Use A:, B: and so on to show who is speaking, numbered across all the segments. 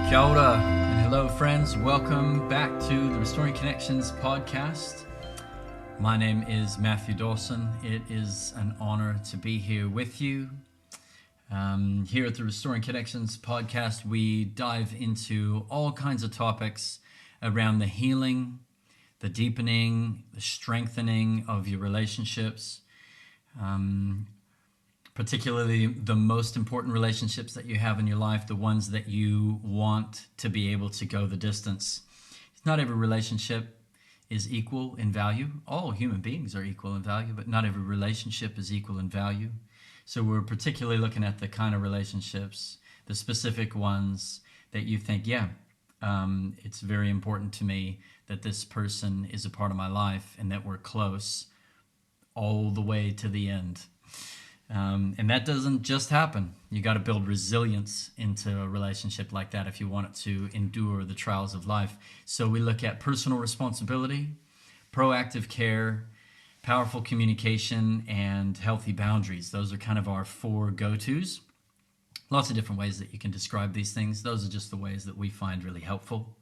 A: Kia ora and hello friends, welcome back to the Restoring Connections podcast. My name is Matthew Dawson. It is an honor to be here with you. Here at the Restoring Connections podcast, we dive into all kinds of topics around the healing, the deepening, the strengthening of your relationships, particularly the most important relationships that you have in your life, the ones that you want to be able to go the distance. Not every relationship is equal in value. All human beings are equal in value, but not every relationship is equal in value. So we're particularly looking at the kind of relationships, the specific ones that you think, it's very important to me that this person is a part of my life and that we're close all the way to the end. And that doesn't just happen. You got to build resilience into a relationship like that if you want it to endure the trials of life. So we look at personal responsibility, proactive care, powerful communication, and healthy boundaries. Those are kind of our four go-tos. Lots of different ways that you can describe these things. Those are just the ways that we find really helpful.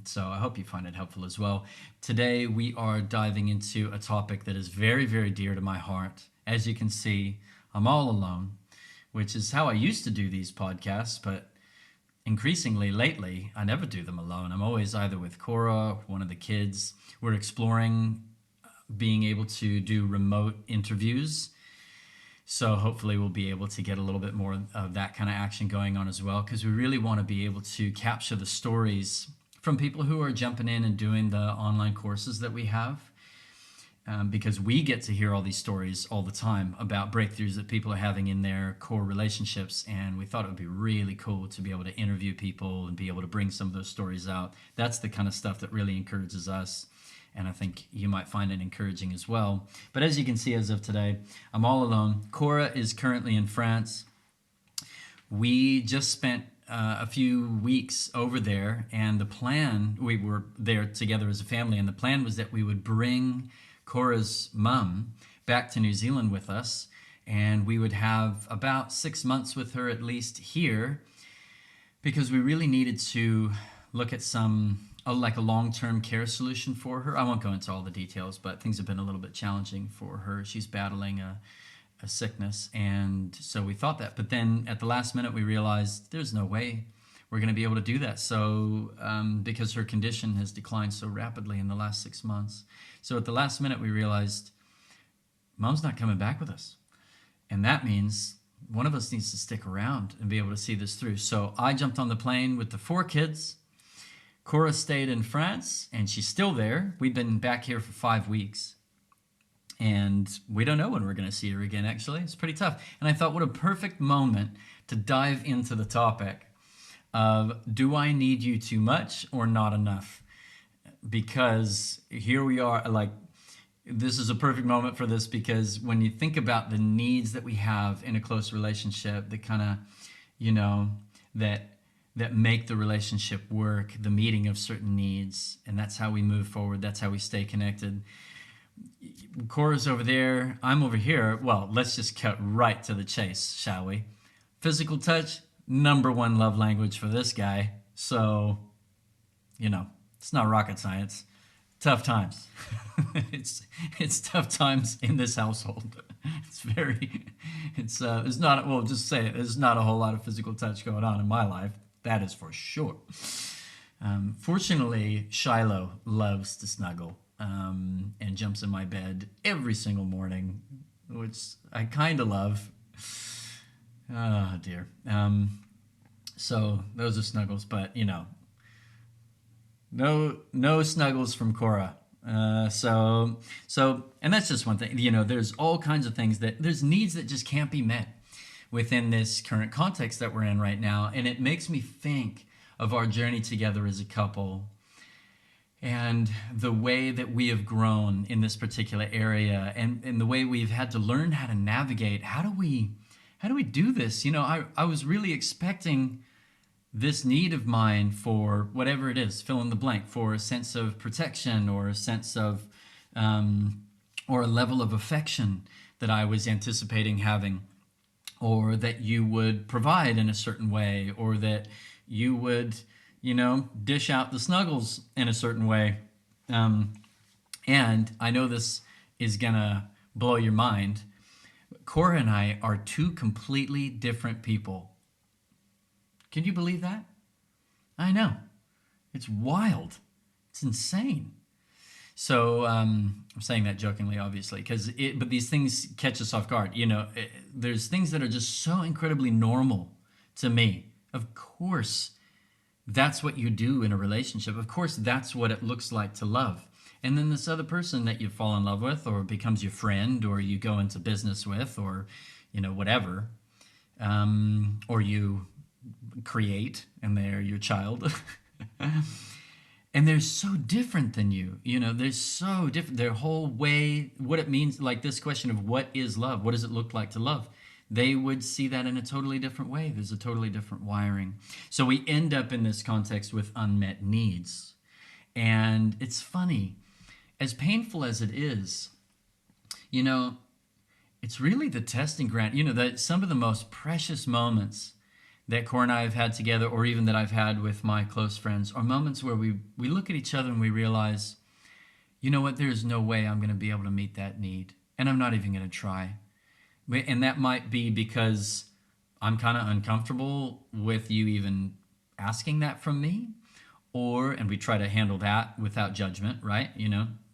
A: So I hope you find it helpful as well. Today we are diving into a topic that is very, very dear to my heart. As you can see, I'm all alone, which is how I used to do these podcasts, but increasingly lately, I never do them alone. I'm always either with Cora, one of the kids. We're exploring being able to do remote interviews. So hopefully we'll be able to get a little bit more of that kind of action going on as well, because we really want to be able to capture the stories from people who are jumping in and doing the online courses that we have. Because we get to hear all these stories all the time about breakthroughs that people are having in their core relationships, and we thought it would be really cool to be able to interview people and be able to bring some of those stories out. That's the kind of stuff that really encourages us, and I think you might find it encouraging as well. But as you can see, as of today, I'm all alone. Cora is currently in France. We just spent a few weeks over there, and the plan, we were there together as a family, and the plan was that we would bring Cora's mum back to New Zealand with us, and we would have about 6 months with her at least here, because we really needed to look at a long-term care solution for her. I won't go into all the details, but things have been a little bit challenging for her. She's battling a sickness, and so we thought that. But then at the last minute, we realized there's no way we're going to be able to do that. So because her condition has declined so rapidly in the last 6 months. So at the last minute, we realized Mom's not coming back with us. And that means one of us needs to stick around and be able to see this through. So I jumped on the plane with the 4 kids. Cora stayed in France, and she's still there. We've been back here for 5 weeks. And we don't know when we're going to see her again, actually. It's pretty tough. And I thought, what a perfect moment to dive into the topic of, do I need you too much or not enough? Because here we are, this is a perfect moment for this, because when you think about the needs that we have in a close relationship, that kind of, that make the relationship work, the meeting of certain needs, and that's how we move forward, that's how we stay connected. Cora's over there, I'm over here. Well, let's just cut right to the chase, shall we? Physical touch, number one love language for this guy. So, it's not rocket science. Tough times. It's tough times in this household. There's not a whole lot of physical touch going on in my life. That is for sure. Fortunately, Shiloh loves to snuggle and jumps in my bed every single morning, which I kind of love. Oh dear. So those are snuggles, but no snuggles from Cora. So and that's just one thing. There's all kinds of things there's needs that just can't be met within this current context that we're in right now, and it makes me think of our journey together as a couple and the way that we have grown in this particular area, and the way we've had to learn how to navigate. How do we do this? I was really expecting this need of mine for whatever it is, fill in the blank, for a sense of protection or a sense of, or a level of affection that I was anticipating having or that you would provide in a certain way, or that you would, dish out the snuggles in a certain way. Um, and I know this is going to blow your mind. Cora and I are two completely different people. Can you believe that? I know. It's wild. It's insane. So I'm saying that jokingly, obviously, but these things catch us off guard. There's things that are just so incredibly normal to me. Of course, that's what you do in a relationship. Of course, that's what it looks like to love. And then this other person that you fall in love with, or becomes your friend, or you go into business with, or whatever, or you create, and they're your child. And they're so different than you. They're so different. Their whole way, what it means, like this question of what is love? What does it look like to love? They would see that in a totally different way. There's a totally different wiring. So we end up in this context with unmet needs. And it's funny, as painful as it is, it's really the testing ground. That some of the most precious moments that Cora and I have had together, or even that I've had with my close friends, are moments where we look at each other and we realize, you know what, there's no way I'm going to be able to meet that need. And I'm not even going to try. And that might be because I'm kind of uncomfortable with you even asking that from me. And we try to handle that without judgment, right?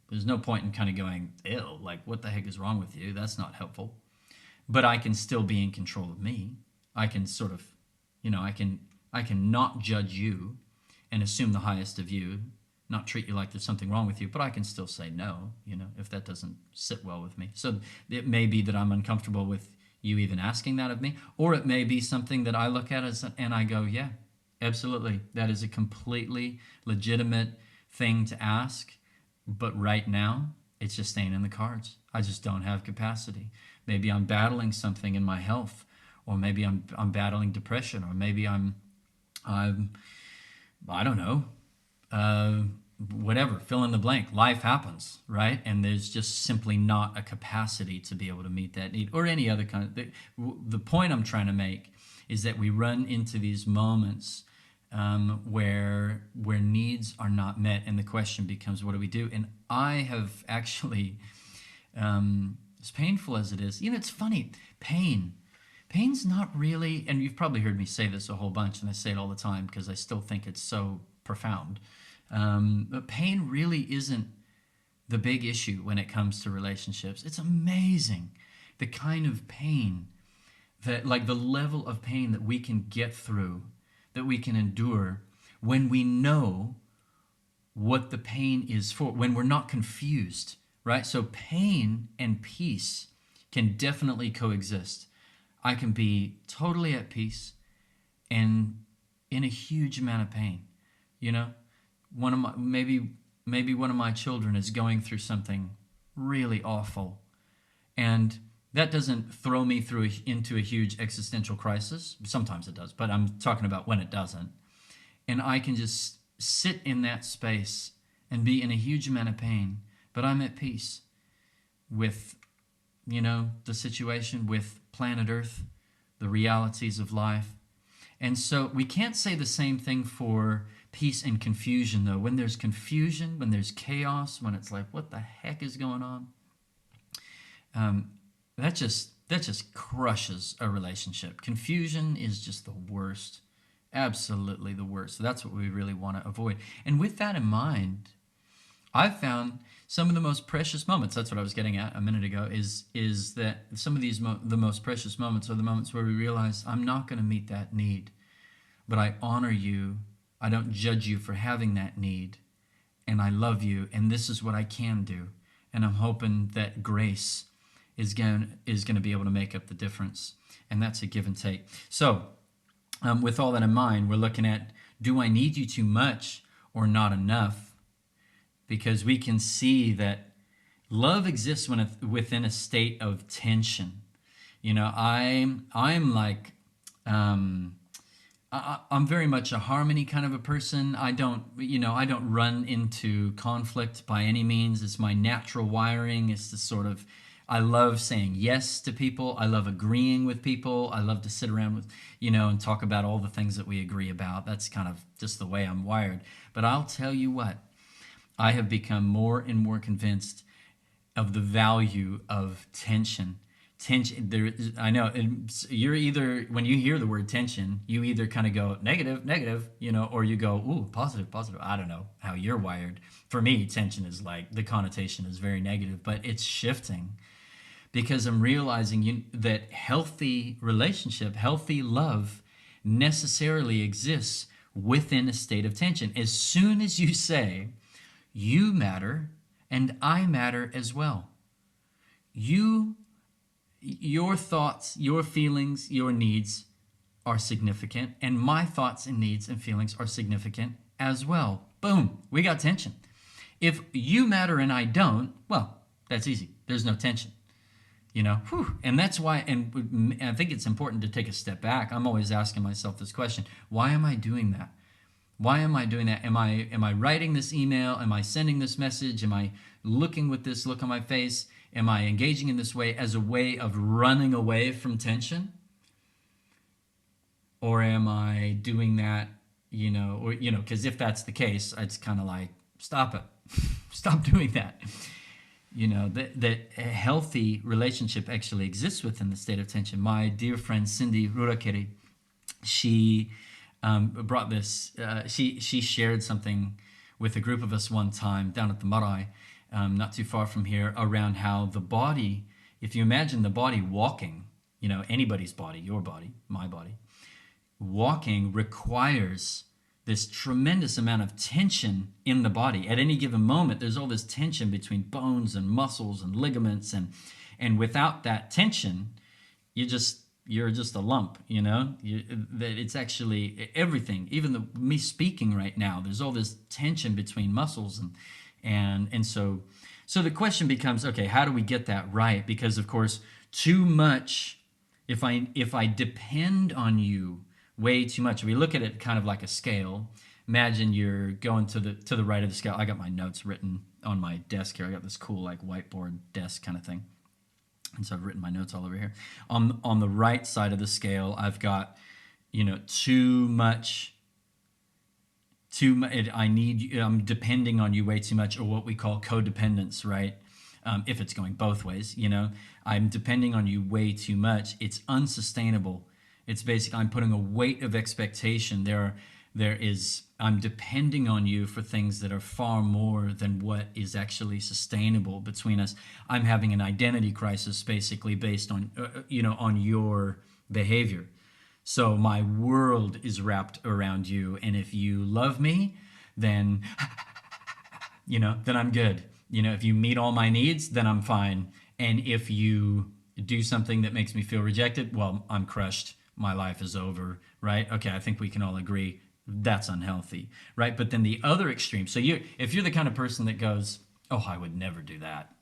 A: There's no point in kind of going, ew, like, what the heck is wrong with you? That's not helpful. But I can still be in control of me. I can sort of, I can not judge you and assume the highest of you, not treat you like there's something wrong with you, but I can still say no, if that doesn't sit well with me. So it may be that I'm uncomfortable with you even asking that of me, or it may be something that I look at and I go, yeah, absolutely. That is a completely legitimate thing to ask, but right now it's just staying in the cards. I just don't have capacity. Maybe I'm battling something in my health, or maybe I'm battling depression, or maybe I'm I don't know, whatever, fill in the blank. Life happens, right? And there's just simply not a capacity to be able to meet that need, or any other kind of. The point I'm trying to make is that we run into these moments where needs are not met, and the question becomes, what do we do? And I have actually, as painful as it is, it's funny, Pain's not really, and you've probably heard me say this a whole bunch, and I say it all the time because I still think it's so profound. But pain really isn't the big issue when it comes to relationships. It's amazing the kind of pain that, like the level of pain that we can get through, that we can endure when we know what the pain is for, when we're not confused, right? So pain and peace can definitely coexist. I can be totally at peace and in a huge amount of pain. Maybe one of my children is going through something really awful, and that doesn't throw me into a huge existential crisis. Sometimes it does, but I'm talking about when it doesn't. And I can just sit in that space and be in a huge amount of pain, but I'm at peace with the situation, with planet Earth, the realities of life. And so we can't say the same thing for peace and confusion, though. When there's confusion, when there's chaos, when it's like, what the heck is going on? That just crushes a relationship. Confusion is just the worst, absolutely the worst. So that's what we really want to avoid. And with that in mind, I've found some of the most precious moments, that's what I was getting at a minute ago, is that some of these the most precious moments are the moments where we realize, I'm not going to meet that need, but I honor you. I don't judge you for having that need, and I love you, and this is what I can do. And I'm hoping that grace is going to be able to make up the difference, and that's a give and take. So with all that in mind, we're looking at, do I need you too much or not enough? Because we can see that love exists within a state of tension. I'm like, I'm very much a harmony kind of a person. I don't run into conflict by any means. It's my natural wiring. It's the sort of, I love saying yes to people. I love agreeing with people. I love to sit around with, and talk about all the things that we agree about. That's kind of just the way I'm wired. But I'll tell you what, I have become more and more convinced of the value of tension. Tension. I know. You're either, when you hear the word tension, you either kind of go negative, negative, or you go, ooh, positive, positive. I don't know how you're wired. For me, tension is like, the connotation is very negative, but it's shifting because I'm realizing that healthy relationship, healthy love necessarily exists within a state of tension. As soon as you say, you matter and I matter as well. Your thoughts, your feelings, your needs are significant, and my thoughts and needs and feelings are significant as well. Boom, we got tension. If you matter and I don't, well, that's easy. There's no tension. And that's why, and I think it's important to take a step back. I'm always asking myself this question: why am I doing that? Why am I doing that? Am I writing this email? Am I sending this message? Am I looking with this look on my face? Am I engaging in this way as a way of running away from tension? Or am I doing that, because if that's the case, it's kind of like, stop it. Stop doing that. That a healthy relationship actually exists within the state of tension. My dear friend Cindy Rurakeri, she brought this. She shared something with a group of us one time down at the marae, not too far from here, around how the body, if you imagine the body walking, anybody's body, your body, my body, walking requires this tremendous amount of tension in the body. At any given moment, there's all this tension between bones and muscles and ligaments, and without that tension, you're just a lump. That it's actually everything. Even me speaking right now, there's all this tension between muscles, and so the question becomes, okay, how do we get that right? Because of course, too much. If I depend on you way too much. We look at it kind of like a scale. Imagine you're going to the right of the scale. I got my notes written on my desk here. I got this cool like whiteboard desk kind of thing. And so I've written my notes all over here. On the right side of the scale, I've got, too much. I'm depending on you way too much, or what we call codependence, right? If it's going both ways, I'm depending on you way too much. It's unsustainable. It's basically, I'm putting a weight of expectation. I'm depending on you for things that are far more than what is actually sustainable between us. I'm having an identity crisis basically based on, on your behavior. So my world is wrapped around you. And if you love me, then, then I'm good. If you meet all my needs, then I'm fine. And if you do something that makes me feel rejected, well, I'm crushed. My life is over, right? Okay, I think we can all agree that's unhealthy, right? But then the other extreme, so if you're the kind of person that goes, oh, I would never do that.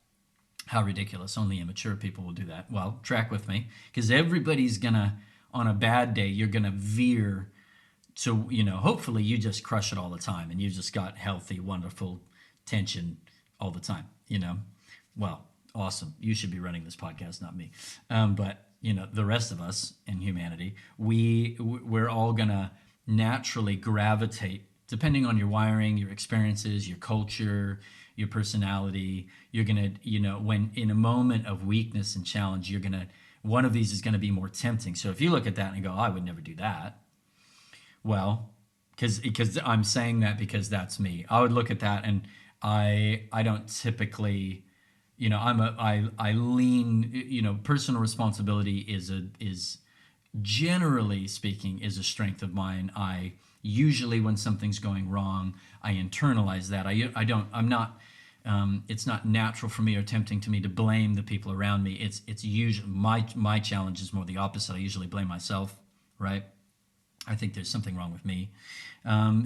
A: How ridiculous. Only immature people will do that. Well, track with me, because everybody's gonna, on a bad day, you're gonna veer to, hopefully you just crush it all the time and you just got healthy, wonderful tension all the time, Well, awesome. You should be running this podcast, not me. But the rest of us in humanity, we're all gonna naturally gravitate, depending on your wiring, your experiences, your culture, your personality. You're gonna, when in a moment of weakness and challenge, one of these is gonna be more tempting. So if you look at that and go, I would never do that. Well, because I'm saying that because that's me. I would look at that and I don't typically. I lean, personal responsibility is generally speaking is a strength of mine. I usually, when something's going wrong, I internalize that. It's not natural for me or tempting to me to blame the people around me. It's usually my challenge is more the opposite. I usually blame myself, right? I think there's something wrong with me.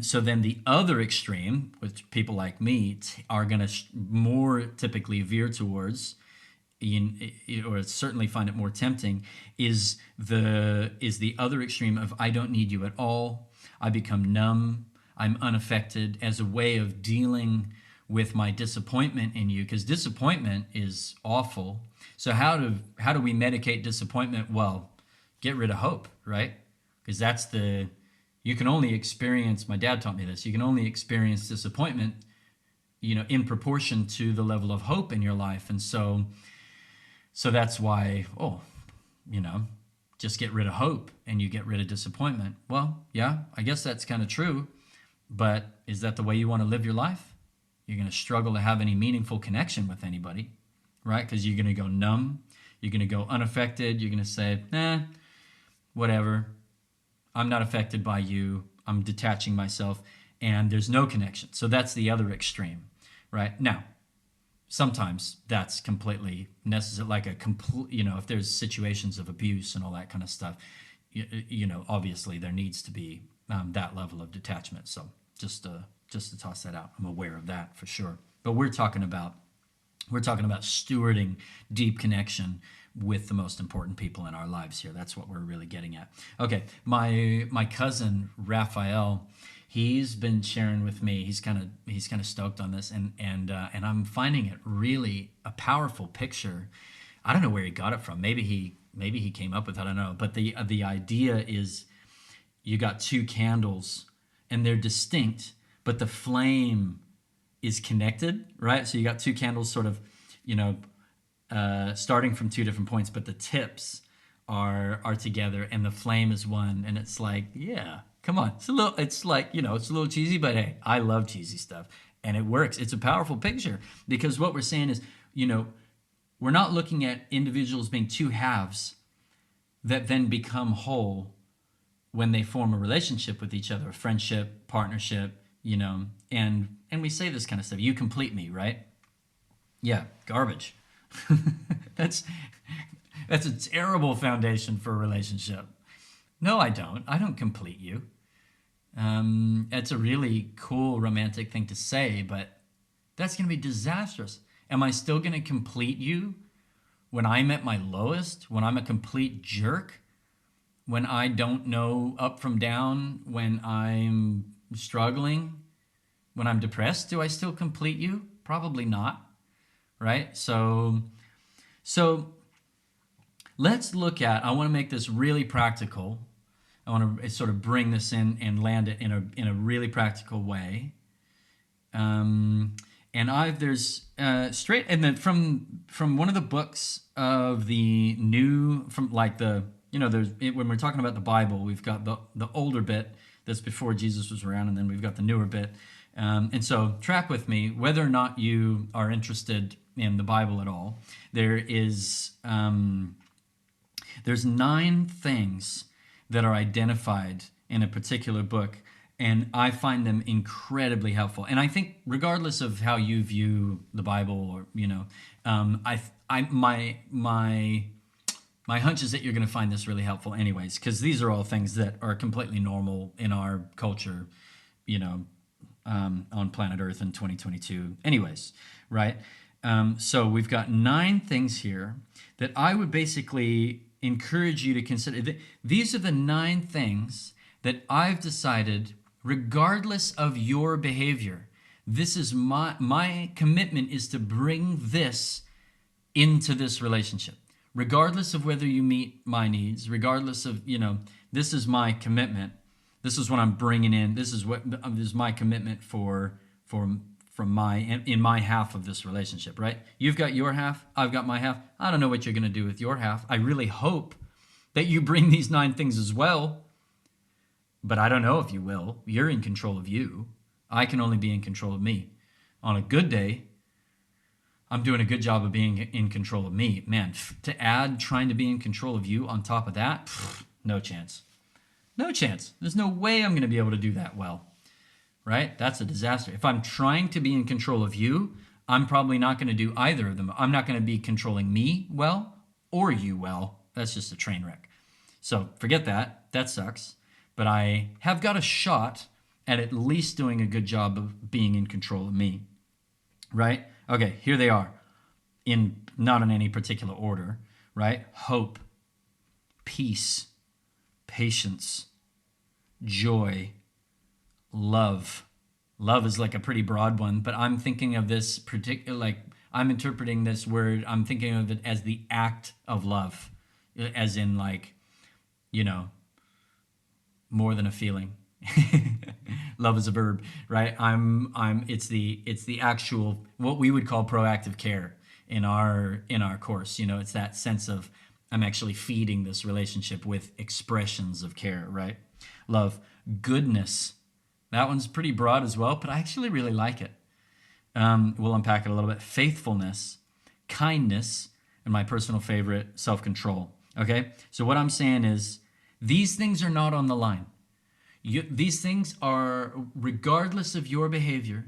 A: So then the other extreme, which people like me are going to more typically veer towards, or certainly find it more tempting, is the other extreme of I don't need you at all. I become numb. I'm unaffected as a way of dealing with my disappointment in you, because disappointment is awful. So how do we medicate disappointment? Well, get rid of hope, right? Because you can only experience, my dad taught me this, you can only experience disappointment, in proportion to the level of hope in your life. And so that's why, just get rid of hope and you get rid of disappointment. Well, yeah, I guess that's kind of true. But is that the way you want to live your life? You're going to struggle to have any meaningful connection with anybody, right? Because you're going to go numb. You're going to go unaffected. You're going to say, whatever. I'm not affected by you. I'm detaching myself. And there's no connection. So that's the other extreme, right? Now, sometimes that's completely necessary, like if there's situations of abuse and all that kind of stuff, obviously there needs to be that level of detachment. So just to toss that out, I'm aware of that for sure. But we're talking about stewarding deep connection with the most important people in our lives here. That's what we're really getting at. Okay, my cousin Raphael, he's been sharing with me. He's kind of stoked on this, and I'm finding it really a powerful picture. I don't know where he got it from. Maybe he came up with it. I don't know. But the idea is, you got two candles, and they're distinct, but the flame is connected, right? So you got two candles, sort of, starting from two different points, but the tips are together, and the flame is one. And it's like, yeah. Come on, it's a little cheesy, but hey, I love cheesy stuff, and it works. It's a powerful picture, because what we're saying is, we're not looking at individuals being two halves that then become whole when they form a relationship with each other, a friendship, partnership, and we say this kind of stuff. You complete me, right? Yeah, garbage. That's a terrible foundation for a relationship. No, I don't. I don't complete you. It's a really cool romantic thing to say, but that's going to be disastrous. Am I still going to complete you when I'm at my lowest, when I'm a complete jerk, when I don't know up from down, when I'm struggling, when I'm depressed? Do I still complete you? Probably not, right? So let's look at, I want to make this really practical. I want to sort of bring this in and land it in a really practical way. There's straight, and then from one of the books of the new, from like when we're talking about the Bible, we've got the older bit that's before Jesus was around, and then we've got the newer bit. And so track with me, whether or not you are interested in the Bible at all. There's 9 things that are identified in a particular book, and I find them incredibly helpful. And I think regardless of how you view the Bible, or my hunch is that you're going to find this really helpful anyways, because these are all things that are completely normal in our culture, on planet Earth in 2022 anyways, right? So we've got 9 things here that I would basically encourage you to consider. These are the 9 things that I've decided, regardless of your behavior, this is my commitment is to bring this into this relationship. Regardless of whether you meet my needs, regardless of, this is my commitment. This is what I'm bringing in. This is my commitment in my half of this relationship, right? You've got your half, I've got my half. I don't know what you're going to do with your half. I really hope that you bring these 9 things as well, but I don't know if you will. You're in control of you. I can only be in control of me. On a good day, I'm doing a good job of being in control of me. Man, to add trying to be in control of you on top of that, no chance. No chance. There's no way I'm going to be able to do that well. Right? That's a disaster. If I'm trying to be in control of you, I'm probably not going to do either of them. I'm not going to be controlling me well or you well. That's just a train wreck. So forget that. That sucks. But I have got a shot at least doing a good job of being in control of me. Right? Okay, here they are. Not in any particular order. Right? Hope, peace, patience, joy, love, Love is like a pretty broad one, but I'm thinking of this particular, like, I'm interpreting this word, I'm thinking of it as the act of love, as in, like, you know, more than a feeling. Love is a verb, right? It's the actual, what we would call proactive care in our course. It's that sense of, I'm actually feeding this relationship with expressions of care, right? Love. Goodness. That one's pretty broad as well, but I actually really like it. We'll unpack it a little bit. Faithfulness, kindness, and my personal favorite, self-control. Okay? So what I'm saying is, these things are not on the line. These things are, regardless of your behavior,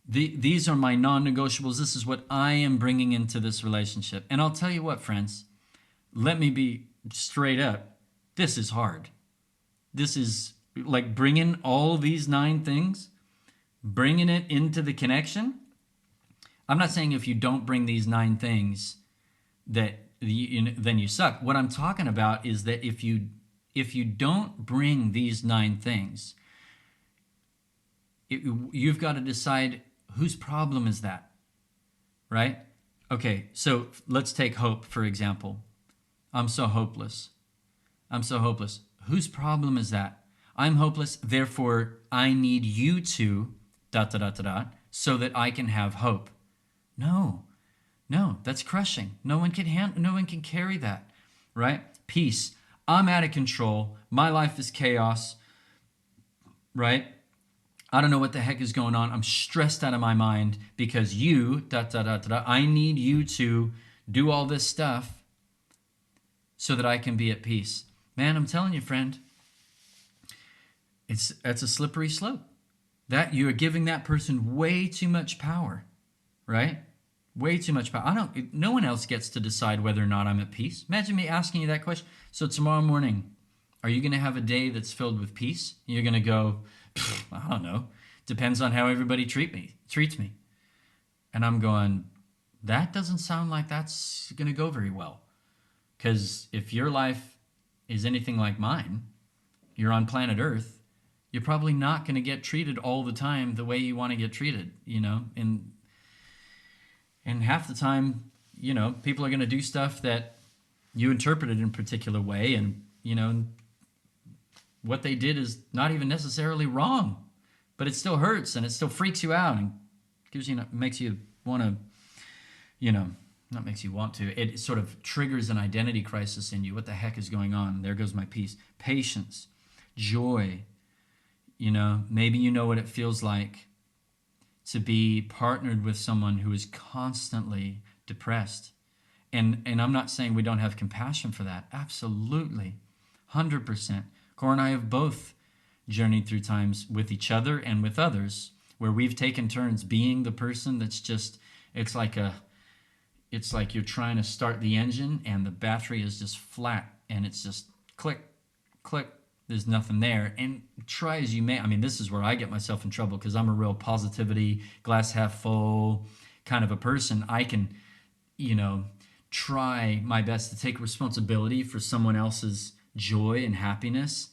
A: these are my non-negotiables. This is what I am bringing into this relationship. And I'll tell you what, friends, let me be straight up. This is hard. This is like bringing all these 9 things, bringing it into the connection. I'm not saying if you don't bring these 9 things that then you suck. What I'm talking about is that if you don't bring these 9 things, you've got to decide whose problem is that, right? Okay, so let's take hope, for example. I'm so hopeless. I'm so hopeless. Whose problem is that? I'm hopeless, therefore I need you to ... so that I can have hope. No, that's crushing. No one can carry that, right? Peace. I'm out of control. My life is chaos, right? I don't know what the heck is going on. I'm stressed out of my mind because you ... I need you to do all this stuff so that I can be at peace. Man, I'm telling you, friend, that's a slippery slope. That you're giving that person way too much power, right? Way too much power. No one else gets to decide whether or not I'm at peace. Imagine me asking you that question. So tomorrow morning, are you going to have a day that's filled with peace? You're going to go, I don't know. Depends on how everybody treats me. And I'm going, that doesn't sound like that's going to go very well. Because if your life is anything like mine, you're on planet Earth, you're probably not going to get treated all the time the way you want to get treated, And half the time, people are going to do stuff that you interpreted in a particular way, and, what they did is not even necessarily wrong, but it still hurts and it still freaks you out and makes you want to, not makes you want to, it sort of triggers an identity crisis in you. What the heck is going on? There goes my peace. Patience, joy. Maybe you know what it feels like to be partnered with someone who is constantly depressed. And I'm not saying we don't have compassion for that. Absolutely. 100%. Cora and I have both journeyed through times with each other and with others where we've taken turns being the person that's just, it's like you're trying to start the engine and the battery is just flat and it's just click, click. There's nothing there. And try as you may, this is where I get myself in trouble because I'm a real positivity, glass half full kind of a person. I can, try my best to take responsibility for someone else's joy and happiness.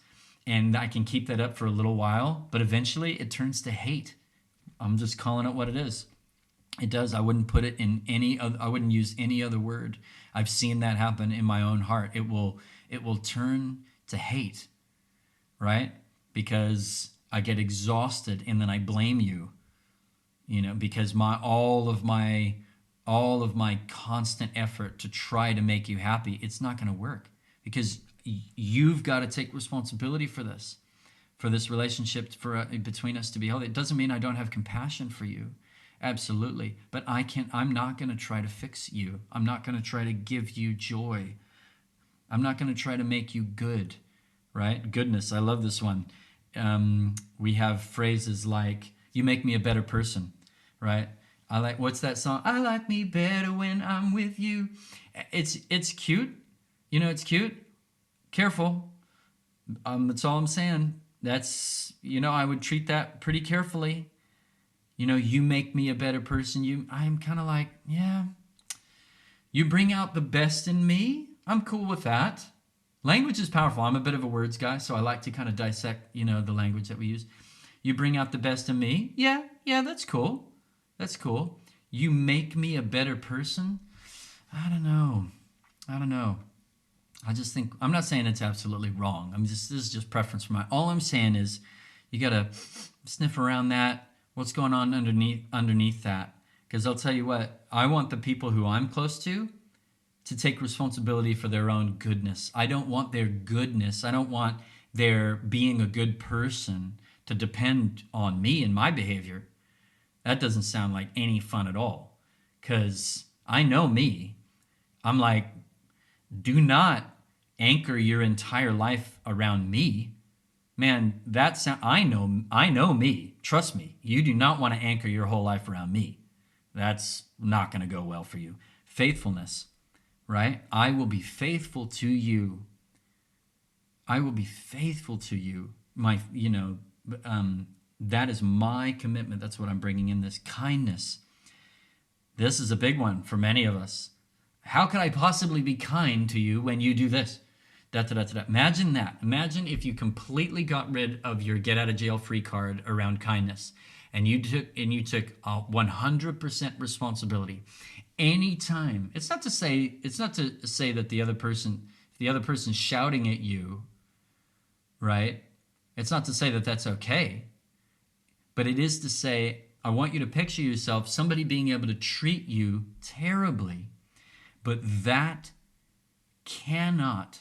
A: And I can keep that up for a little while, but eventually it turns to hate. I'm just calling it what it is. It does. I wouldn't put it in I wouldn't use any other word. I've seen that happen in my own heart. It will turn to hate. Right? Because I get exhausted and then I blame you, because all of my constant effort to try to make you happy, it's not going to work because you've got to take responsibility for this relationship between us to be healthy. It doesn't mean I don't have compassion for you. Absolutely. But I'm not going to try to fix you. I'm not going to try to give you joy. I'm not going to try to make you good. Right? Goodness. I love this one. We have phrases like, you make me a better person, right? What's that song? I like me better when I'm with you. It's cute. It's cute. Careful. That's all I'm saying. That's, I would treat that pretty carefully. You make me a better person. I'm kind of like, yeah, you bring out the best in me. I'm cool with that. Language is powerful. I'm a bit of a words guy, so I like to kind of dissect, the language that we use. You bring out the best in me. Yeah, that's cool. That's cool. You make me a better person. I don't know. I just think, I'm not saying it's absolutely wrong. This is just preference for mine. All I'm saying is you got to sniff around that. What's going on underneath that? Because I'll tell you what, I want the people who I'm close to take responsibility for their own goodness. I don't want their goodness. I don't want their being a good person to depend on me and my behavior. That doesn't sound like any fun at all. Because I know me. I'm like, do not anchor your entire life around me. Man, I know me. Trust me. You do not want to anchor your whole life around me. That's not going to go well for you. Faithfulness, right? I will be faithful to you. I will be faithful to you. That is my commitment. That's what I'm bringing in, this kindness. This is a big one for many of us. How could I possibly be kind to you when you do this? Imagine that. Imagine if you completely got rid of your get out of jail free card around kindness, and you took 100% responsibility. Anytime, it's not to say that the other person's shouting at you, right? It's not to say that that's okay, but it is to say, I want you to picture yourself, somebody being able to treat you terribly, but that cannot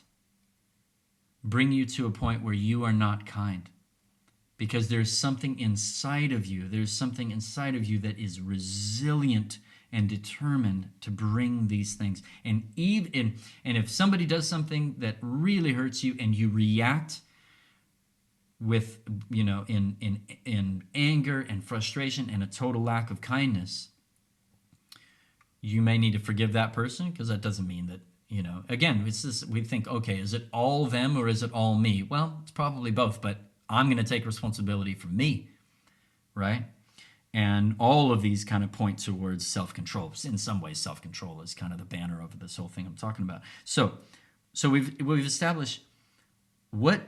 A: bring you to a point where you are not kind, because there's something inside of you. There's something inside of you that is resilient and determined to bring these things. And if somebody does something that really hurts you and you react with, in anger and frustration and a total lack of kindness, you may need to forgive that person, because that doesn't mean that, again, it's this, we think, okay, is it all them or is it all me? Well, it's probably both, but I'm going to take responsibility for me, right? And all of these kind of point towards self-control. In some ways, self-control is kind of the banner over this whole thing I'm talking about. So we've established what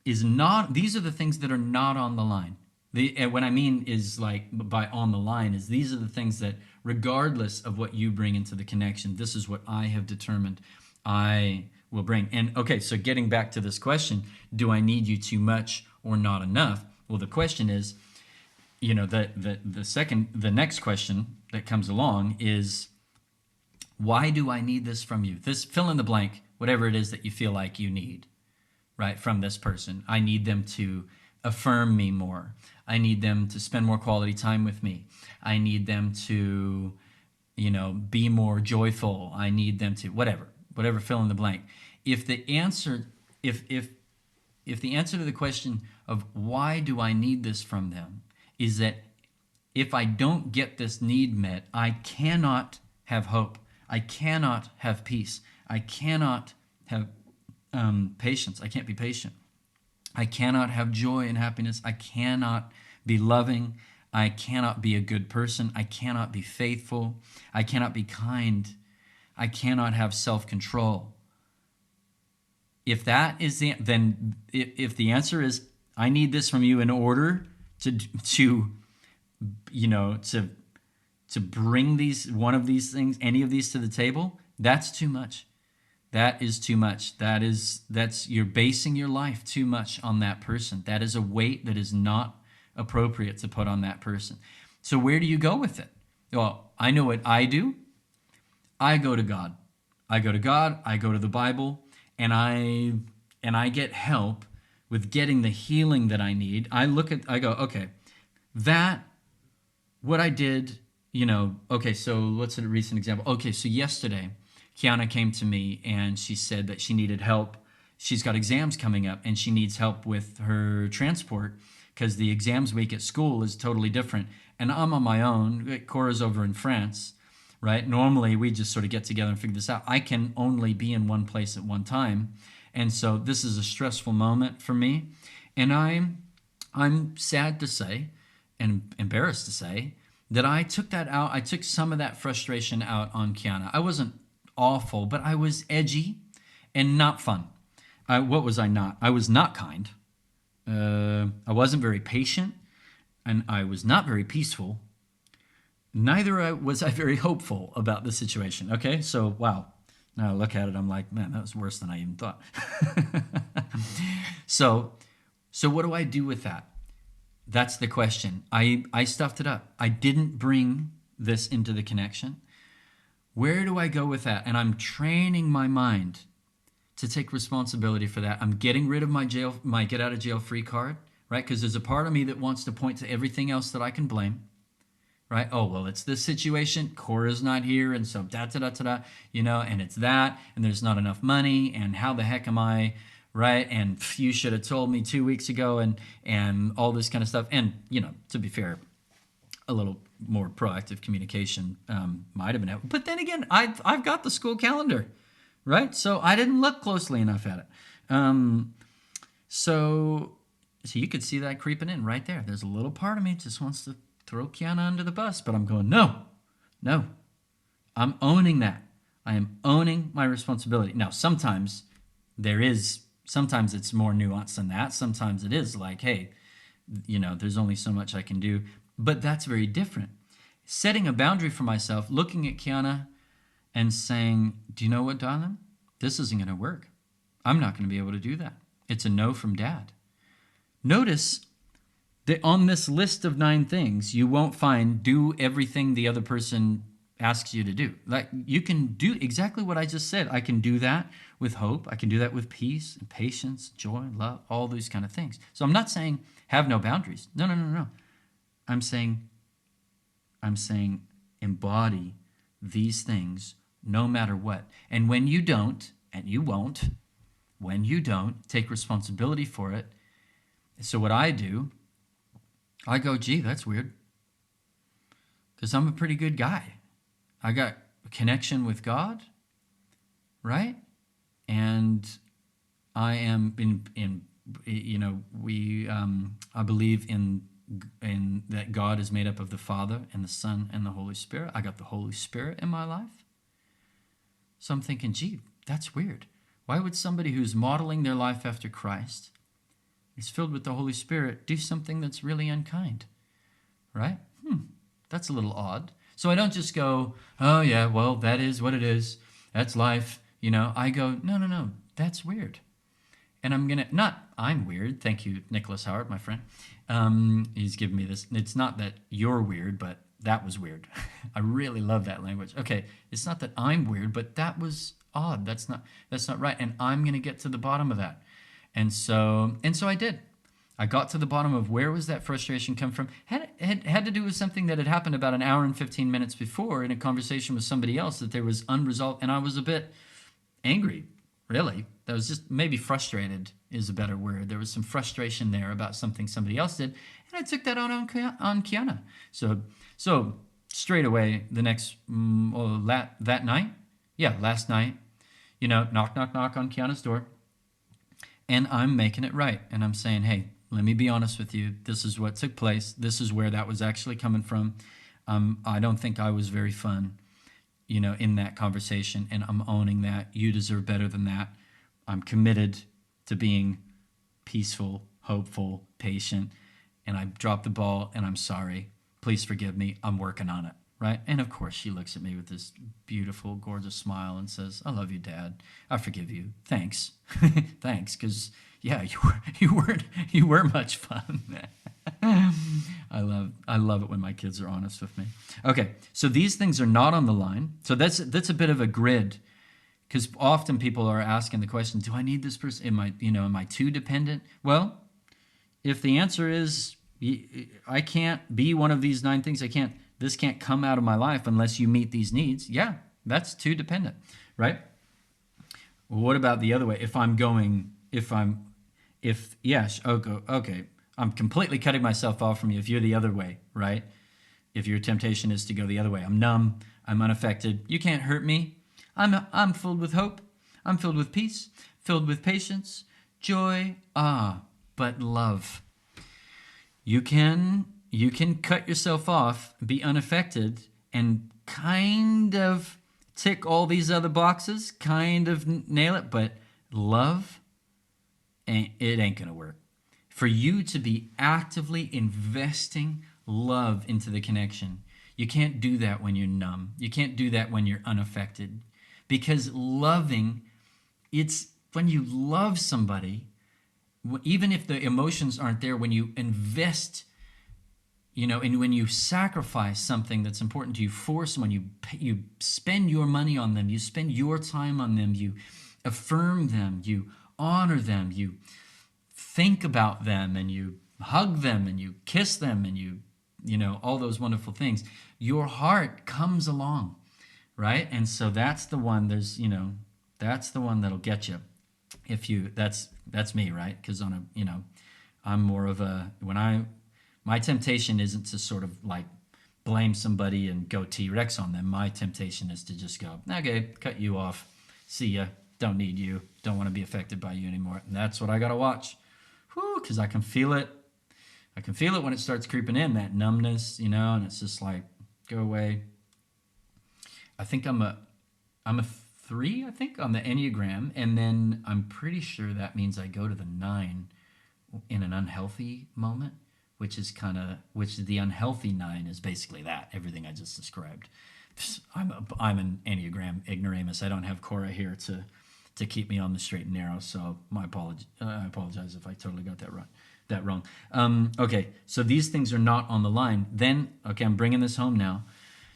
A: is not, these are the things that are not on the line. What I mean is, like, by on the line, is these are the things that, regardless of what you bring into the connection, this is what I have determined I will bring. And okay, so getting back to this question, do I need you too much or not enough? Well, the question is, the next question that comes along is, why do I need this from you? This, fill in the blank, whatever it is that you feel like you need, right, from this person. I need them to affirm me more. I need them to spend more quality time with me. I need them to, be more joyful. I need them to, whatever, fill in the blank. If the answer to the question of why do I need this from them is that if I don't get this need met, I cannot have hope. I cannot have peace. I cannot have patience. I can't be patient. I cannot have joy and happiness. I cannot be loving. I cannot be a good person. I cannot be faithful. I cannot be kind. I cannot have self-control. If that is if the answer is I need this from you in order to bring one of these things, any of these to the table, that's too much. That is too much. That's you're basing your life too much on that person. That is a weight that is not appropriate to put on that person. So where do you go with it? Well, I know what I do. I go to God. I go to the Bible, and I get help with getting the healing that I need. I go, okay, what I did, okay, so what's a recent example? Okay, so yesterday, Kiana came to me and she said that she needed help. She's got exams coming up and she needs help with her transport because the exams week at school is totally different. And I'm on my own. Cora's over in France, right? Normally we just sort of get together and figure this out. I can only be in one place at one time. And so this is a stressful moment for me. And I'm sad to say and embarrassed to say that I took that out. I took some of that frustration out on Kiana. I wasn't awful, but I was edgy and not fun. What was I not? I was not kind. I wasn't very patient. and I was not very peaceful. Neither was I very hopeful about the situation. Okay, so wow. Now I look at it, I'm like, man, that was worse than I even thought. So what do I do with that? That's the question. I stuffed it up. I didn't bring this into the connection. Where do I go with that? And I'm training my mind to take responsibility for that. I'm getting rid of my get out of jail free card, right? Because there's a part of me that wants to point to everything else that I can blame, right? Oh, well, it's this situation. Cora's not here, and so da-da-da-da-da, and it's that, and there's not enough money, and how the heck am I, right? And you should have told me 2 weeks ago, and all this kind of stuff. And, to be fair, a little more proactive communication might have been helpful. But then again, I've got the school calendar, right? So I didn't look closely enough at it. So you could see that creeping in right there. There's a little part of me that just wants to throw Kiana under the bus, but I'm going, no. I'm owning that. I am owning my responsibility. Now, sometimes it's more nuanced than that. Sometimes it is like, hey, there's only so much I can do. But that's very different. Setting a boundary for myself, looking at Kiana and saying, do you know what, darling? This isn't going to work. I'm not going to be able to do that. It's a no from Dad. Notice that on this list of 9 things, you won't find do everything the other person asks you to do. Like, you can do exactly what I just said. I can do that with hope. I can do that with peace and patience, joy, love, all those kind of things. So I'm not saying have no boundaries. No. I'm saying embody these things no matter what. And when you don't, and you won't, when you don't, take responsibility for it. So what I do, I go, gee, that's weird. Because I'm a pretty good guy. I got a connection with God, right? And I am I believe in that God is made up of the Father and the Son and the Holy Spirit. I got the Holy Spirit in my life. So I'm thinking, gee, that's weird. Why would somebody who's modeling their life after Christ, is filled with the Holy Spirit, do something that's really unkind, right? That's a little odd. So I don't just go, oh yeah, well, that is what it is. That's life. I go, no, that's weird. And I'm weird. Thank you, Nicholas Howard, my friend. He's given me this. It's not that you're weird, but that was weird. I really love that language. Okay, it's not that I'm weird, but that was odd. That's not right. And I'm going to get to the bottom of that. And so I did. I got to the bottom of where was that frustration come from. Had to do with something that had happened about an hour and 15 minutes before in a conversation with somebody else that there was unresolved, and I was a bit angry, really. That was just maybe frustrated is a better word. There was some frustration there about something somebody else did, and I took that out on Kiana. So straight away the next that night, last night, knock on Kiana's door. And I'm making it right. And I'm saying, hey, let me be honest with you. This is what took place. This is where that was actually coming from. I don't think I was very fun, in that conversation. And I'm owning that. You deserve better than that. I'm committed to being peaceful, hopeful, patient. And I dropped the ball and I'm sorry. Please forgive me. I'm working on it. Right? And of course, she looks at me with this beautiful, gorgeous smile and says, I love you, Dad. I forgive you. Thanks. Thanks, because, yeah, you were much fun. I love it when my kids are honest with me. Okay, so these things are not on the line. So that's a bit of a grid, because often people are asking the question, do I need this person? Am I too dependent? Well, if the answer is, I can't be one of these 9 things, this can't come out of my life unless you meet these needs. Yeah, that's too dependent, right? Well, what about the other way? Okay, I'm completely cutting myself off from you if you're the other way, right? If your temptation is to go the other way. I'm numb, I'm unaffected. You can't hurt me. I'm filled with hope. I'm filled with peace, filled with patience, joy, but love. You can cut yourself off, be unaffected, and kind of tick all these other boxes, kind of nail it, but love, it ain't going to work. for you to be actively investing love into the connection. You can't do that when you're numb. You can't do that when you're unaffected. Because loving, it's when you love somebody, even if the emotions aren't there, when you invest, and when you sacrifice something that's important to you for someone, you spend your money on them, you spend your time on them, you affirm them, you honor them, you think about them, and you hug them, and you kiss them, and you all those wonderful things. Your heart comes along, right? And so that's the one. That's the one that'll get you. That's me, right? Because I'm more of a my temptation isn't to sort of like blame somebody and go T-Rex on them. My temptation is to just go, okay, cut you off, see ya, don't need you, don't want to be affected by you anymore. And that's what I gotta watch, because I can feel it. I can feel it when it starts creeping in, that numbness, and it's just like, go away. I think I'm a 3, I think, on the Enneagram, and then I'm pretty sure that means I go to the 9 in an unhealthy moment, which is the unhealthy 9 is basically that, everything I just described. I'm an Enneagram ignoramus. I don't have Cora here to keep me on the straight and narrow, so I apologize if I totally got that wrong. Okay, so these things are not on the line. Then, okay, I'm bringing this home now.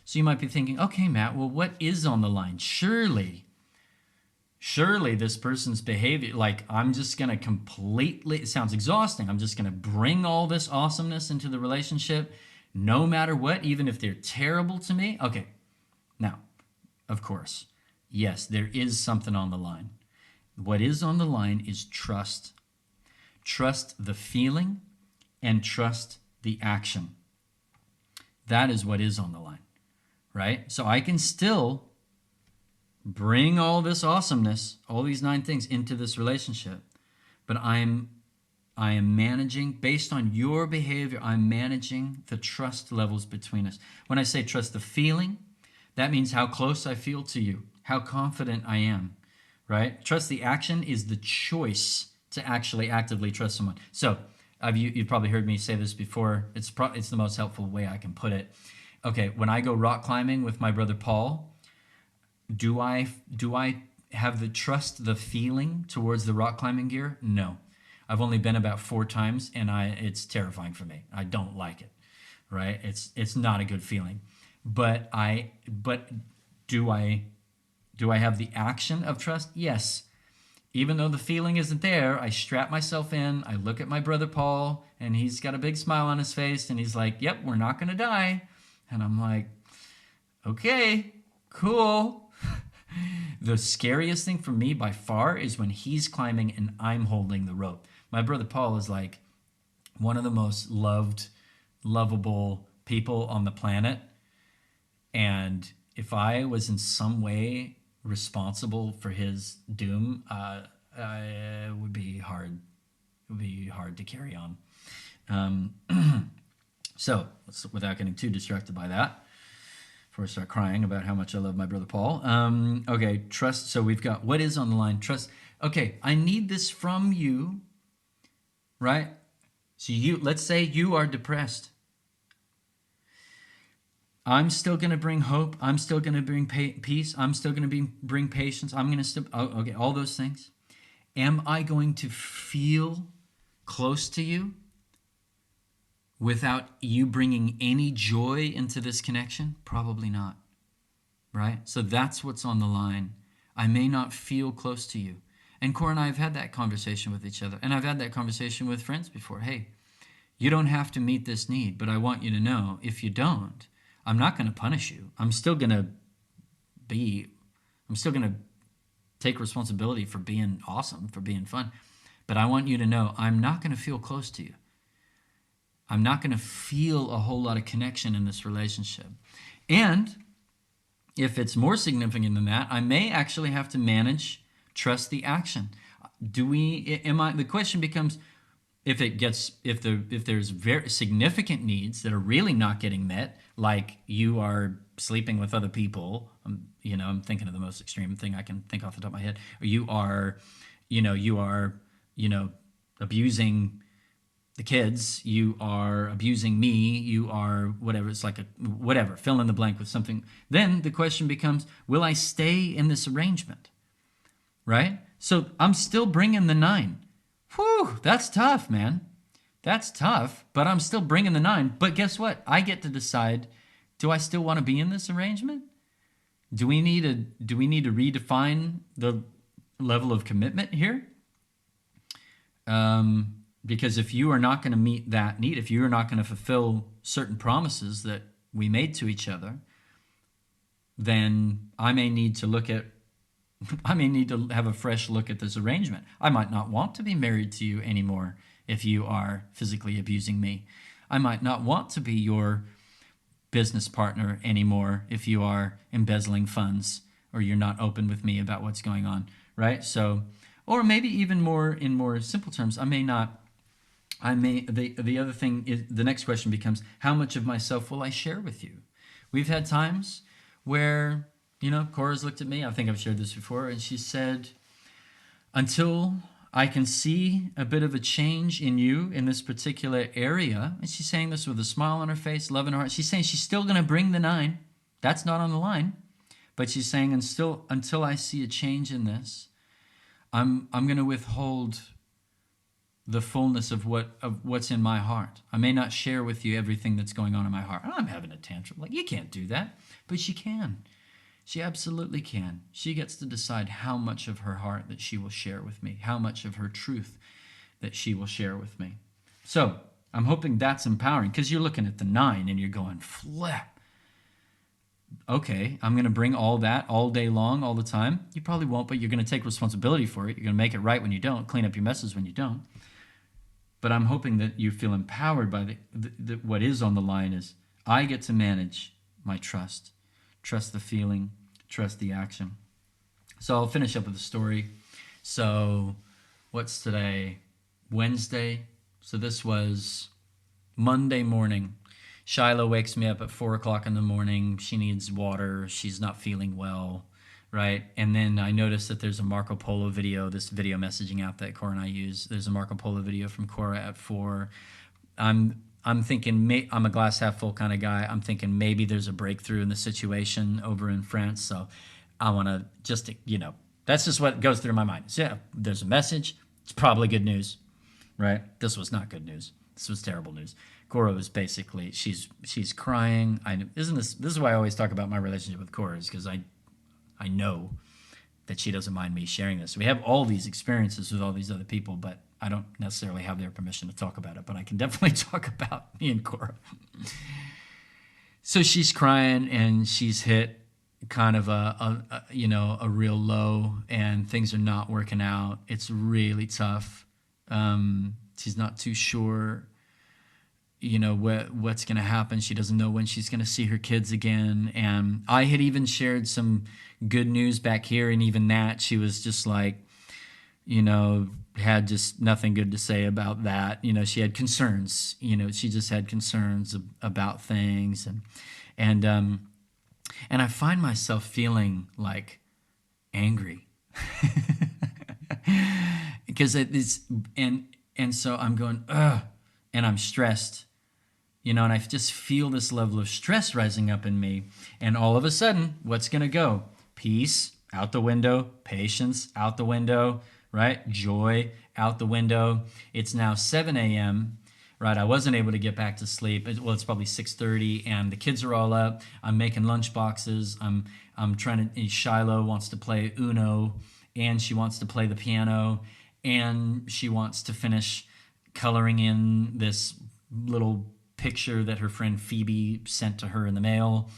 A: So you might be thinking, okay, Matt, well, what is on the line? Surely this person's behavior, like I'm just going to completely, it sounds exhausting. I'm just going to bring all this awesomeness into the relationship, no matter what, even if they're terrible to me. Okay, now, of course, yes, there is something on the line. What is on the line is trust. Trust the feeling and trust the action. That is what is on the line, right? So I can still bring all this awesomeness, all these 9 things into this relationship, but I am managing, based on your behavior, I'm managing the trust levels between us. When I say trust the feeling, that means how close I feel to you, how confident I am, right? Trust the action is the choice to actually actively trust someone. So you've probably heard me say this before. It's the most helpful way I can put it. Okay, when I go rock climbing with my brother Paul, do I have the feeling towards the rock climbing gear? No. I've only been about 4 times, and it's terrifying for me. I don't like it, right? It's not a good feeling. But do I have the action of trust? Yes. Even though the feeling isn't there, I strap myself in, I look at my brother Paul, and he's got a big smile on his face, and he's like, yep, we're not going to die. And I'm like, okay, cool. The scariest thing for me by far is when he's climbing and I'm holding the rope. My brother Paul is like one of the most lovable people on the planet. And if I was in some way responsible for his doom, it would be hard. It would be hard to carry on. So, without getting too distracted by that, before I start crying about how much I love my brother Paul. Okay, trust. So we've got what is on the line. Trust. Okay, I need this from you, right? So let's say you are depressed. I'm still going to bring hope. I'm still going to bring peace. I'm still going to bring patience. I'm going to okay, all those things. Am I going to feel close to you without you bringing any joy into this connection? Probably not, right? So that's what's on the line. I may not feel close to you. And Cora and I have had that conversation with each other. And I've had that conversation with friends before. Hey, you don't have to meet this need, but I want you to know if you don't, I'm not going to punish you. I'm still going to take responsibility for being awesome, for being fun. But I want you to know I'm not going to feel close to you. I'm not going to feel a whole lot of connection in this relationship. And if it's more significant than that, I may actually have to manage trust the action. The question becomes, if there's very significant needs that are really not getting met, like you are sleeping with other people, I'm thinking of the most extreme thing I can think off the top of my head, or you are abusing the kids, you are abusing me, you are whatever. It's like a whatever, fill in the blank with something. Then the question becomes, will I stay in this arrangement? Right? So I'm still bringing the 9. Whew, that's tough, man. That's tough, but I'm still bringing the 9. But guess what? I get to decide, do I still want to be in this arrangement? Do we need to redefine the level of commitment here? Because if you are not going to meet that need, if you are not going to fulfill certain promises that we made to each other, then I may need to have a fresh look at this arrangement. I might not want to be married to you anymore if you are physically abusing me. I might not want to be your business partner anymore if you are embezzling funds or you're not open with me about what's going on, right? So, or maybe even more in more simple terms, the other thing is, the next question becomes, how much of myself will I share with you? We've had times where, Cora's looked at me, I think I've shared this before, and she said, until I can see a bit of a change in you in this particular area, and she's saying this with a smile on her face, love in her heart. She's saying she's still going to bring the 9. That's not on the line. But she's saying, until I see a change in this, I'm going to withhold the fullness of what's in my heart. I may not share with you everything that's going on in my heart. I'm having a tantrum. Like, you can't do that. But she can. She absolutely can. She gets to decide how much of her heart that she will share with me, how much of her truth that she will share with me. So I'm hoping that's empowering, because you're looking at the 9 and you're going, flip. Okay, I'm going to bring all that all day long, all the time. You probably won't, but you're going to take responsibility for it. You're going to make it right when you don't, clean up your messes when you don't. But I'm hoping that you feel empowered by what is on the line is, I get to manage my trust. Trust the feeling, trust the action. So I'll finish up with a story. So what's today? Wednesday. So this was Monday morning. Shiloh wakes me up at 4 o'clock in the morning. She needs water. She's not feeling well, right? And then I noticed that there's a Marco Polo video, this video messaging app that Cora and I use. There's a Marco Polo video from Cora at 4. I'm thinking, I'm a glass half full kind of guy. I'm thinking maybe there's a breakthrough in the situation over in France. So I want to just, that's just what goes through my mind. So yeah, there's a message. It's probably good news, right? This was not good news. This was terrible news. Cora was basically, she's crying. This is why I always talk about my relationship with Cora, is because I know that she doesn't mind me sharing this. We have all these experiences with all these other people, but I don't necessarily have their permission to talk about it, but I can definitely talk about me and Cora. So she's crying and she's hit kind of a real low, and things are not working out. It's really tough. She's not too sure, what's going to happen. She doesn't know when she's going to see her kids again. And I had even shared some good news back here, and even that, she was just like, had just nothing good to say about that. She had concerns. She just had concerns about things, and I find myself feeling like angry because it is, and so I'm going, ugh, and I'm stressed, and I just feel this level of stress rising up in me, and all of a sudden, what's gonna go? Peace out the window, patience out the window, right? Joy out the window. It's now 7 a.m., right? I wasn't able to get back to sleep. Well, it's probably 6:30, and the kids are all up. I'm making lunch boxes. I'm trying to, Shiloh wants to play Uno, and she wants to play the piano, and she wants to finish coloring in this little picture that her friend Phoebe sent to her in the mail,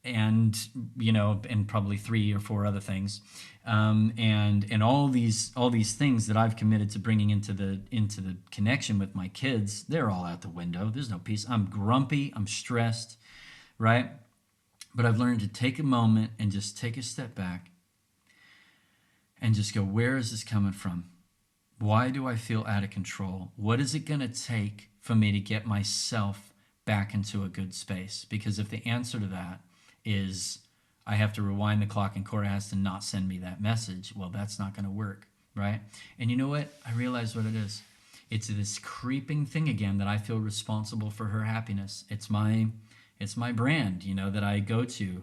A: and and probably 3 or 4 other things, and all these things that I've committed to bringing into the connection with my kids, they're all out the window. There's no peace. I'm grumpy. I'm stressed, right? But I've learned to take a moment and just take a step back and just go, where is this coming from? Why do I feel out of control? What is it going to take for me to get myself back into a good space? Because if the answer to that is I have to rewind the clock and Cora has to not send me that message, well, that's not going to work, right? And you know what? I realize what it is. it's this creeping thing again that I feel responsible for her happiness. It's my brand, that I go to,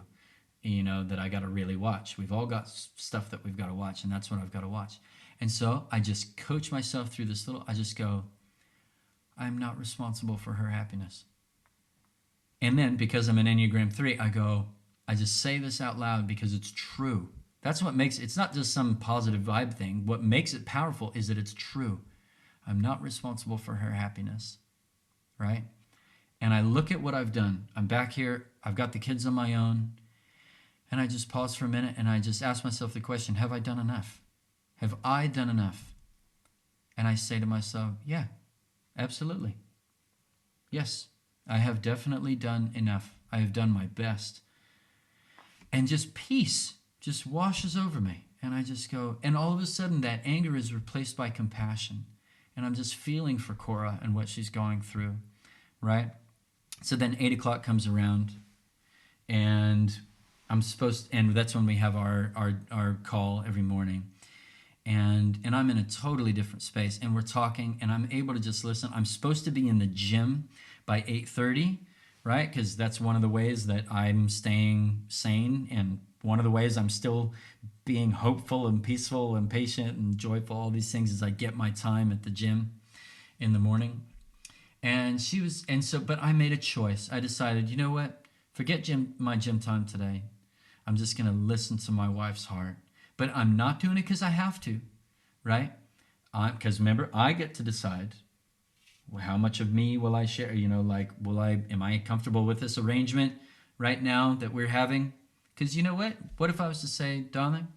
A: that I got to really watch. We've all got stuff that we've got to watch, and that's what I've got to watch. And so I just coach myself through I just go, I'm not responsible for her happiness. And then because I'm an Enneagram 3, I just say this out loud because it's true. That's what makes it's not just some positive vibe thing. What makes it powerful is that it's true. I'm not responsible for her happiness, right? And I look at what I've done. I'm back here. I've got the kids on my own. And I just pause for a minute and I just ask myself the question, have I done enough? Have I done enough? And I say to myself, yeah, absolutely. Yes, I have definitely done enough. I have done my best. And just peace just washes over me. And I just go, and all of a sudden that anger is replaced by compassion. And I'm just feeling for Cora and what she's going through, right? So then 8 o'clock comes around and and that's when we have our call every morning. And I'm in a totally different space and we're talking and I'm able to just listen. I'm supposed to be in the gym by 8:30, right? Because that's one of the ways that I'm staying sane and one of the ways I'm still being hopeful and peaceful and patient and joyful, all these things, is I get my time at the gym in the morning. But I made a choice. I decided, you know what? Forget my gym time today. I'm just going to listen to my wife's heart. But I'm not doing it because I have to, right? Because remember, I get to decide how much of me will I share, am I comfortable with this arrangement right now that we're having? Because you know what? What if I was to say, darling,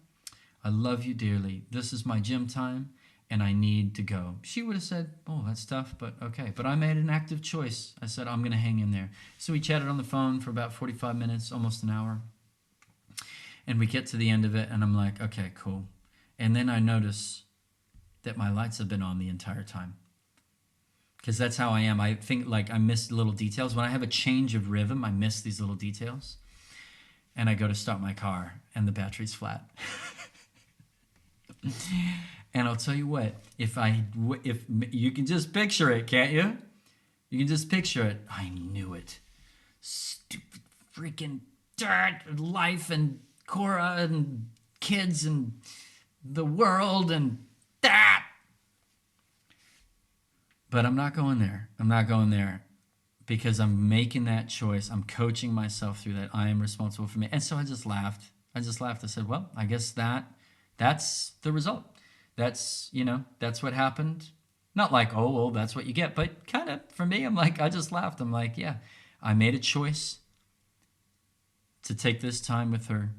A: I love you dearly. This is my gym time and I need to go. She would have said, oh, that's tough, but okay. But I made an active choice. I said, I'm going to hang in there. So we chatted on the phone for about 45 minutes, almost an hour. And we get to the end of it and I'm like, okay, cool. And then I notice that my lights have been on the entire time. Because that's how I am. I think I miss little details. When I have a change of rhythm, I miss these little details. And I go to start my car and the battery's flat. And I'll tell you what, if you can just picture it, can't you? You can just picture it. I knew it. Stupid freaking dirt, life and Cora and kids and the world and that. But I'm not going there. I'm not going there because I'm making that choice. I'm coaching myself through that. I am responsible for me. And so I just laughed. I said, well, I guess that's the result. That's what happened. Not like, oh, well, that's what you get. But kind of for me, I just laughed. I'm like, yeah, I made a choice to take this time with her.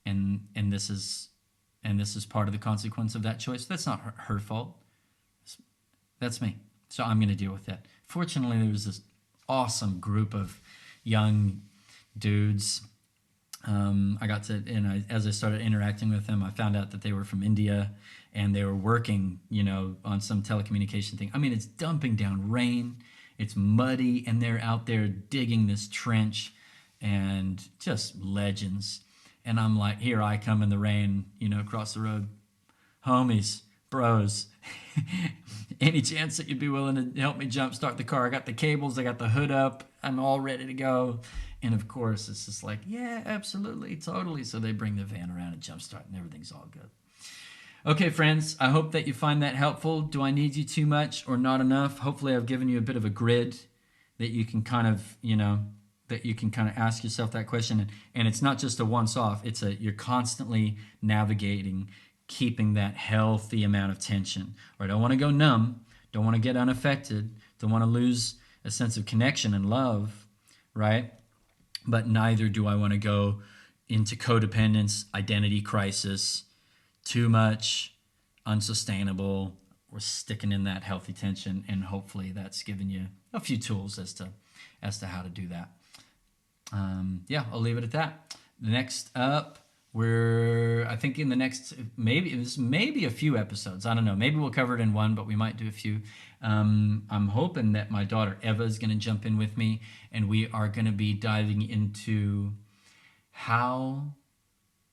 A: And this is part of the consequence of that choice. That's not her fault. That's me. So I'm going to deal with that. Fortunately, there was this awesome group of young dudes. As I started interacting with them, I found out that they were from India and they were working, on some telecommunication thing. I mean, it's dumping down rain, it's muddy, and they're out there digging this trench and just legends. And I'm like, here I come in the rain, across the road. Homies, bros, any chance that you'd be willing to help me jumpstart the car? I got the cables, I got the hood up, I'm all ready to go. And of course, it's just like, yeah, absolutely, totally. So they bring the van around and jumpstart and everything's all good. Okay, friends, I hope that you find that helpful. Do I need you too much or not enough? Hopefully I've given you a bit of a grid that you can kind of, ask yourself that question. And it's not just a once off, you're constantly navigating, keeping that healthy amount of tension. Or I don't want to go numb, don't want to get unaffected, don't want to lose a sense of connection and love, right? But neither do I want to go into codependence, identity crisis, too much, unsustainable. We're sticking in that healthy tension, and hopefully that's given you a few tools as to how to do that. I'll leave it at that. Next up, I think in the next, maybe a few episodes. I don't know. Maybe we'll cover it in one, but we might do a few. I'm hoping that my daughter Eva is going to jump in with me, and we are going to be diving into how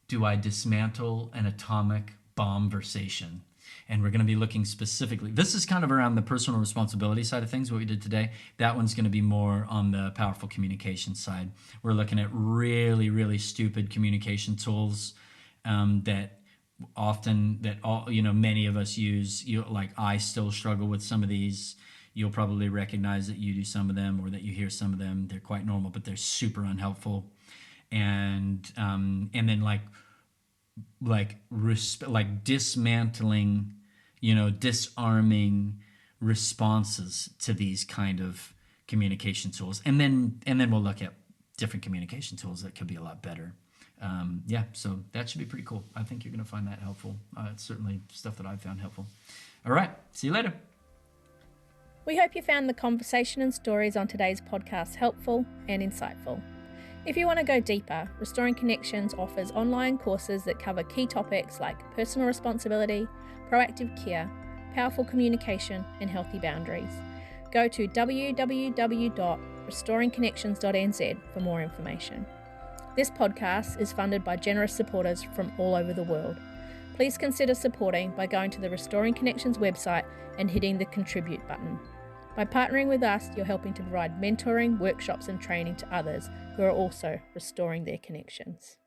A: do I dismantle an atomic bomb conversation. And we're going to be looking specifically, this is kind of around the personal responsibility side of things, what we did today. That one's going to be more on the powerful communication side. We're looking at really, really stupid communication tools that many of us use. I still struggle with some of these. You'll probably recognize that you do some of them or that you hear some of them. They're quite normal, but they're super unhelpful. And then dismantling, disarming responses to these kind of communication tools. And then we'll look at different communication tools that could be a lot better. So that should be pretty cool. I think you're going to find that helpful. It's certainly stuff that I've found helpful. All right. See you later.
B: We hope you found the conversation and stories on today's podcast helpful and insightful. If you want to go deeper, Restoring Connections offers online courses that cover key topics like personal responsibility, proactive care, powerful communication, and healthy boundaries. Go to www.restoringconnections.nz for more information. This podcast is funded by generous supporters from all over the world. Please consider supporting by going to the Restoring Connections website and hitting the Contribute button. By partnering with us, you're helping to provide mentoring, workshops and training to others who are also restoring their connections.